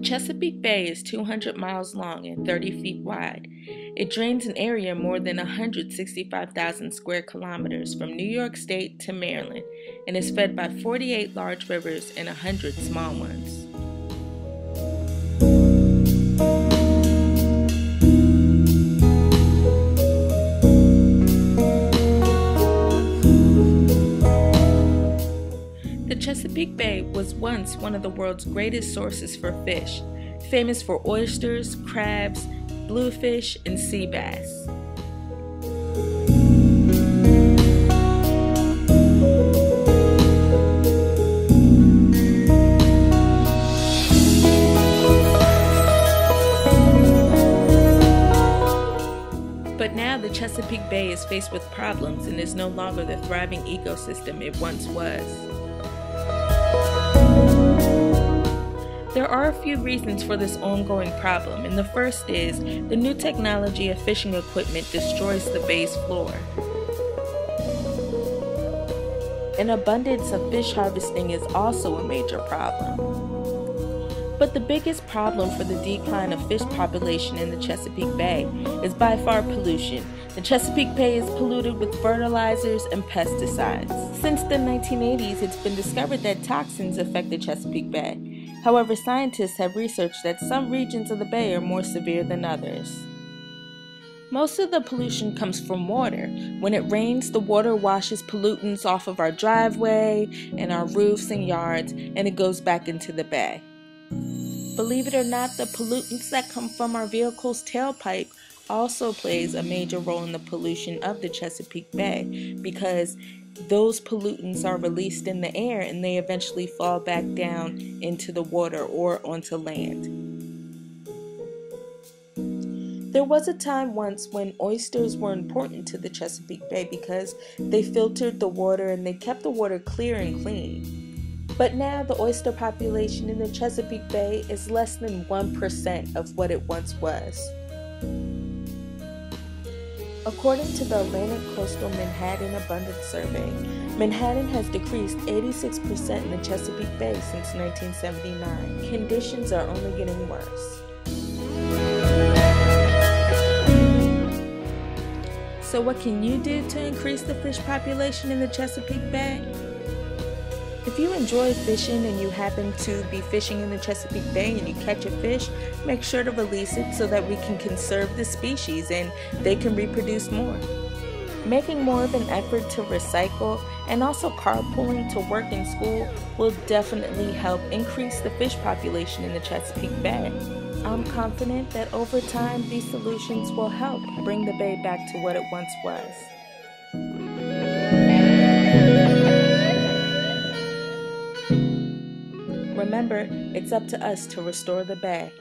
Chesapeake Bay is 200 miles long and 30 feet wide. It drains an area more than 165,000 square kilometers from New York State to Maryland and is fed by 48 large rivers and 100 small ones. The Chesapeake Bay was once one of the world's greatest sources for fish, famous for oysters, crabs, bluefish, and sea bass. But now the Chesapeake Bay is faced with problems and is no longer the thriving ecosystem it once was. There are a few reasons for this ongoing problem, and the first is the new technology of fishing equipment destroys the bay's floor. An abundance of fish harvesting is also a major problem. But the biggest problem for the decline of fish population in the Chesapeake Bay is by far pollution. The Chesapeake Bay is polluted with fertilizers and pesticides. Since the 1980s, it's been discovered that toxins affect the Chesapeake Bay. However, scientists have researched that some regions of the bay are more severe than others. Most of the pollution comes from water. When it rains, the water washes pollutants off of our driveway and our roofs and yards, and it goes back into the bay. Believe it or not, the pollutants that come from our vehicle's tailpipe also plays a major role in the pollution of the Chesapeake Bay, because those pollutants are released in the air and they eventually fall back down into the water or onto land. There was a time once when oysters were important to the Chesapeake Bay because they filtered the water and they kept the water clear and clean. But now the oyster population in the Chesapeake Bay is less than 1% of what it once was. According to the Atlantic Coastal Menhaden Abundance Survey, Menhaden has decreased 86% in the Chesapeake Bay since 1979. Conditions are only getting worse. So what can you do to increase the fish population in the Chesapeake Bay? If you enjoy fishing and you happen to be fishing in the Chesapeake Bay and you catch a fish, make sure to release it so that we can conserve the species and they can reproduce more. Making more of an effort to recycle and also carpooling to work and school will definitely help increase the fish population in the Chesapeake Bay. I'm confident that over time these solutions will help bring the bay back to what it once was. Remember, it's up to us to restore the bay.